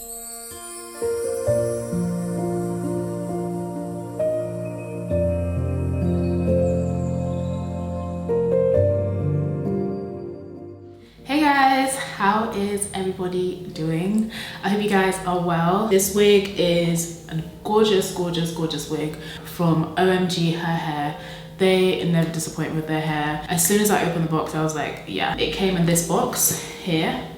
Hey guys, how is everybody doing? I hope you guys are well. This wig is a gorgeous wig from OMGHerHair. They never disappoint with their hair. As soon as I opened the box, I was like, yeah. It came in this box here,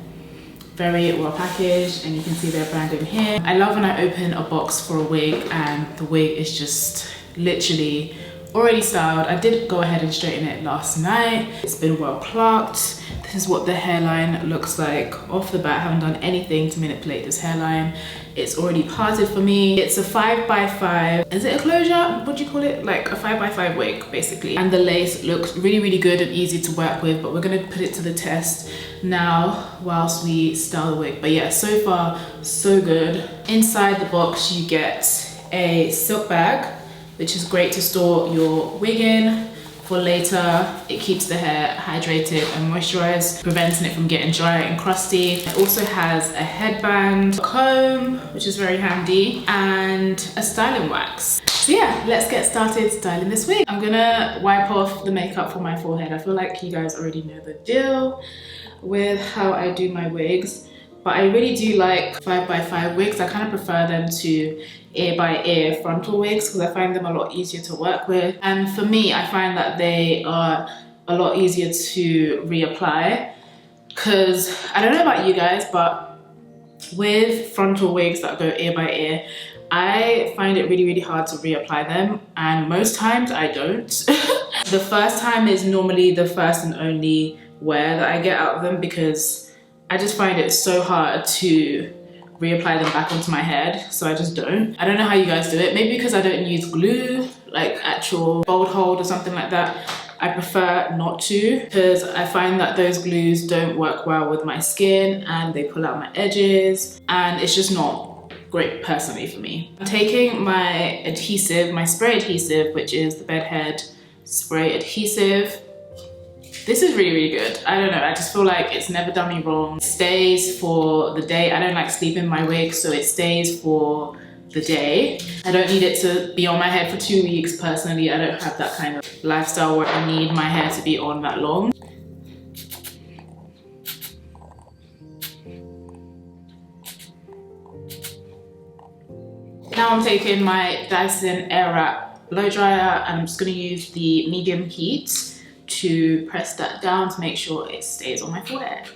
very well packaged, and you can see their branding here. I love when I open a box for a wig and the wig is just literally already styled. I did go ahead and straighten it last night. It's been well plucked. This is what the hairline looks like off the bat. I haven't done anything to manipulate this hairline. It's already parted for me. It's a 5x5. Is it a closure? What do you call it? Like a 5x5 wig, basically. And the lace looks really good and easy to work with, but we're gonna put it to the test now whilst we style the wig. But yeah, so far, so good. Inside the box, you get a silk bag, which is great to store your wig in for later. It keeps the hair hydrated and moisturized, preventing it from getting dry and crusty. It also has a headband, a comb, which is very handy, and a styling wax. So yeah, let's get started styling this wig. I'm gonna wipe off the makeup from my forehead. I feel like you guys already know the deal with how I do my wigs, but I really do like 5x5 wigs. I kind of prefer them to ear by ear frontal wigs because I find them a lot easier to work with. And for me, I find that they are a lot easier to reapply, because I don't know about you guys, but with frontal wigs that go ear by ear, I find it really hard to reapply them, and most times I don't. The first time is normally the first and only wear that I get out of them, because I just find it so hard to reapply them back onto my head, so I just don't. I don't know how you guys do it. Maybe because I don't use glue, like actual bold hold or something like that. I prefer not to, because I find that those glues don't work well with my skin and they pull out my edges, and it's just not great personally for me. I'm taking my adhesive, my spray adhesive, which is the Bedhead spray adhesive. This is really good. I don't know, I just feel like it's never done me wrong. It stays for the day. I don't like sleeping my wig, so it stays for the day. I don't need it to be on my head for 2 weeks personally. I don't have that kind of lifestyle where I need my hair to be on that long. Now I'm taking my Dyson Airwrap blow dryer, and I'm just gonna use the medium heat to press that down to make sure it stays on my forehead.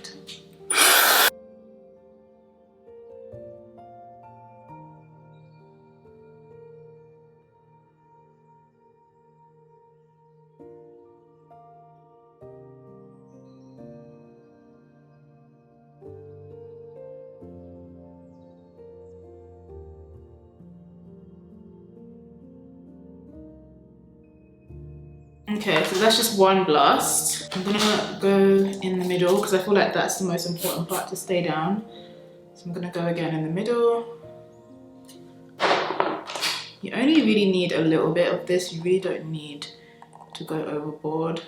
Okay, so that's just one blast. I'm gonna go in the middle because I feel like that's the most important part to stay down. So I'm gonna go again in the middle. You only really need a little bit of this. You really don't need to go overboard.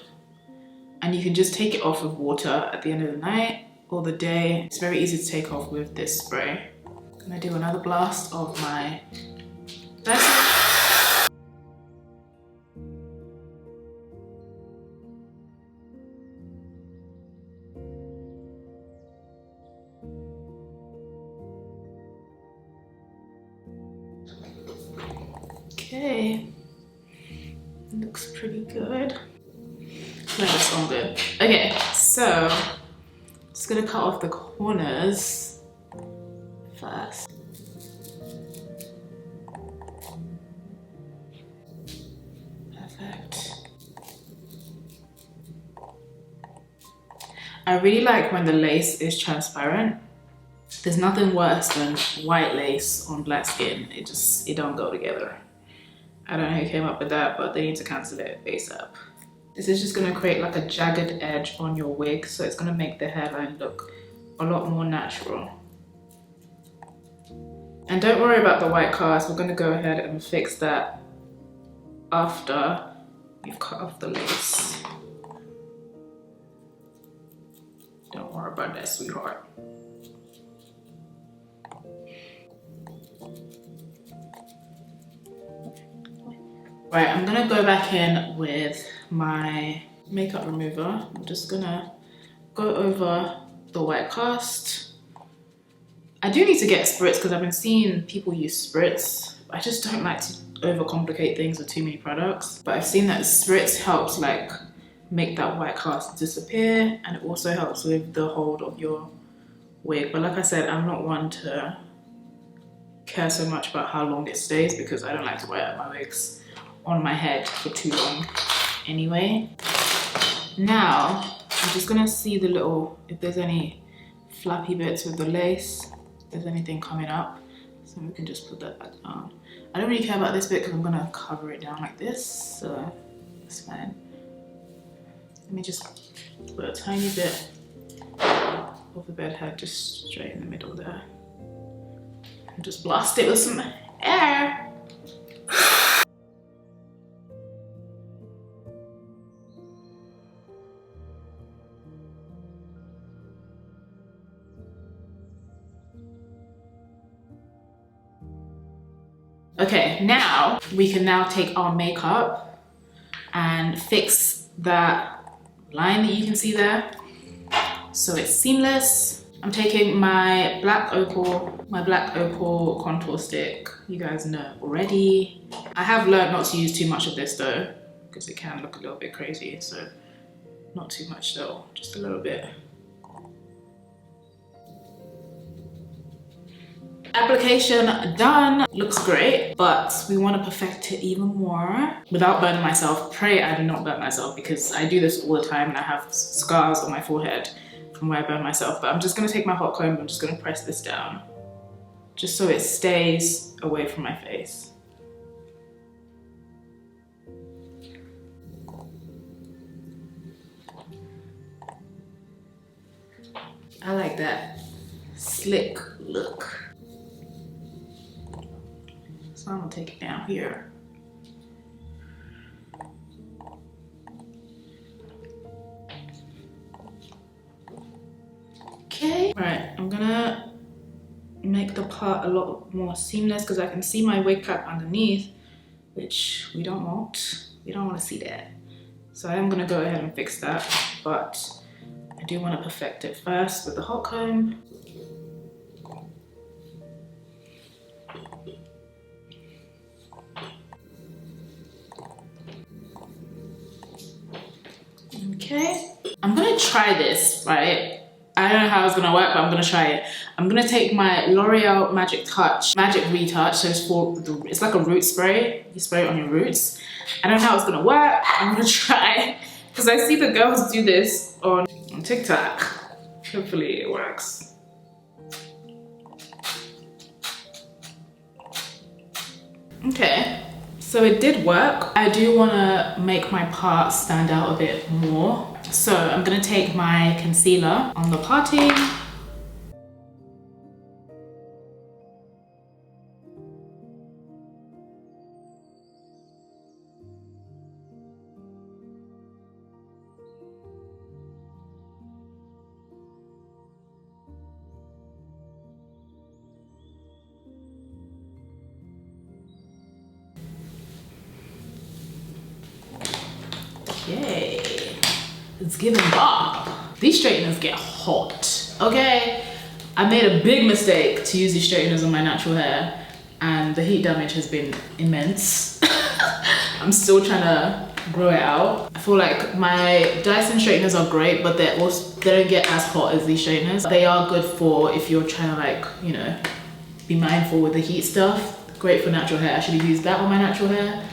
And you can just take it off with water at the end of the night or the day. It's very easy to take off with this spray. I'm gonna do another blast of my Dyson. Okay, looks pretty good. No, that's all good. Okay, so just gonna cut off the corners first. Perfect. I really like when the lace is transparent. There's nothing worse than white lace on black skin. It don't go together. I don't know who came up with that, but they need to cancel it ASAP. This is just gonna create like a jagged edge on your wig, so it's gonna make the hairline look a lot more natural. And don't worry about the white cast. We're gonna go ahead and fix that after you've cut off the lace. Don't worry about that, sweetheart. Right, I'm gonna go back in with my makeup remover. I'm just gonna go over the white cast. I do need to get spritz because I've been seeing people use spritz. I just don't like to overcomplicate things with too many products. But I've seen that spritz helps like make that white cast disappear, and it also helps with the hold of your wig. But like I said, I'm not one to care so much about how long it stays because I don't like to wear my wigs on my head for too long anyway. Now, I'm just gonna see the little, if there's any flappy bits with the lace, if there's anything coming up, so we can just put that back down. I don't really care about this bit because I'm gonna cover it down like this, so it's fine. Let me just put a tiny bit of the bed head just straight in the middle there. And just blast it with some air. Okay, now we can now take our makeup and fix that line that you can see there. So it's seamless. I'm taking my black opal contour stick. You guys know already. I have learned not to use too much of this though, because it can look a little bit crazy. So not too much though, just a little bit. Application done. Looks great, but we want to perfect it even more without burning myself. Pray I do not burn myself because I do this all the time and I have scars on my forehead from where I burn myself. But I'm just going to take my hot comb, I'm just going to press this down just so it stays away from my face. I like that slick look. So I'm gonna take it down here. Okay, right, I'm gonna make the part a lot more seamless because I can see my wig cap underneath, which we don't want. We don't want to see that. So I am gonna go ahead and fix that, but I do want to perfect it first with the hot comb. Okay, I'm gonna try this, right? I don't know how it's gonna work, but I'm gonna try it. I'm gonna take my L'Oreal Magic Retouch. So it's like a root spray. You spray it on your roots. I don't know how it's gonna work. I'm gonna try because I see the girls do this on TikTok. Hopefully it works. Okay. So it did work. I do want to make my part stand out a bit more. So I'm going to take my concealer on the parting. Okay, it's giving Bob. These straighteners get hot, okay? I made a big mistake to use these straighteners on my natural hair and the heat damage has been immense. I'm still trying to grow it out. I feel like my Dyson straighteners are great, but they don't get as hot as these straighteners. They are good for if you're trying to like, you know, be mindful with the heat stuff. Great for natural hair. I should have used that on my natural hair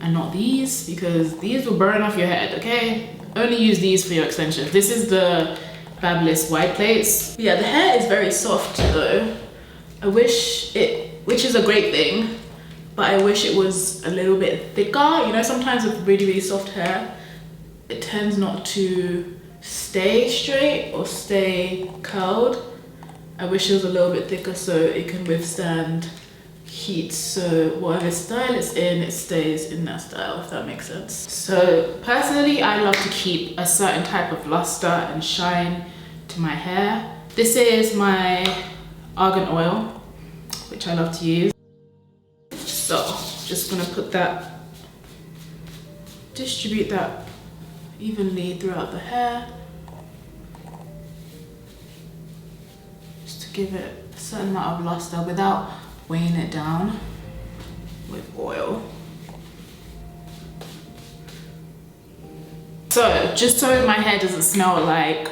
and not these because these will burn off your head, okay? Only use these for your extensions. This is the Fabulous wide plates. Yeah, the hair is very soft though. Which is a great thing, but I wish it was a little bit thicker. You know, sometimes with really, really soft hair, it tends not to stay straight or stay curled. I wish it was a little bit thicker so it can withstand heat, so whatever style it's in, it stays in that style, if that makes sense. So personally, I love to keep a certain type of luster and shine to my hair. This is my argan oil, which I love to use. So just gonna put that distribute that evenly throughout the hair, just to give it a certain amount of luster without weighing it down with oil. So just so my hair doesn't smell like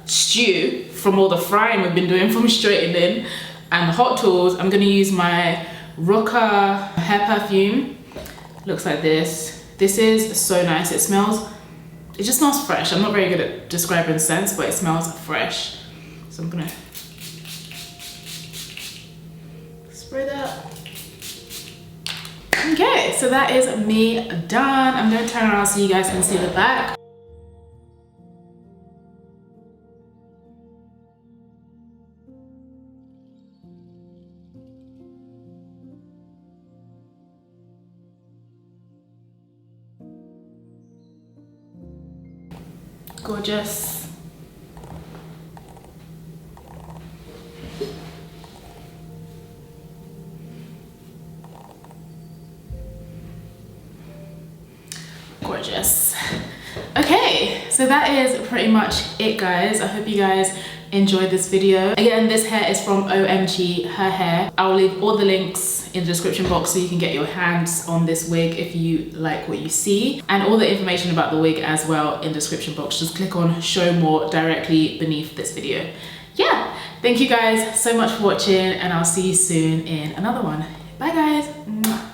stew from all the frying we've been doing from straightening and hot tools, I'm gonna use my Ropo hair perfume. Looks like this. This is so nice. It just smells fresh. I'm not very good at describing scents, but it smells fresh. So I'm gonna spray that. Okay, so that is me done. I'm gonna turn around so you guys can see the back. Gorgeous. Gorgeous. Okay, so that is pretty much it, guys. I hope you guys enjoyed this video. Again, this hair is from OMGHerHair. I'll leave all the links in the description box so you can get your hands on this wig if you like what you see, and all the information about the wig as well in the description box. Just click on show more directly beneath this video. Yeah, thank you guys so much for watching, and I'll see you soon in another one. Bye guys. Mwah.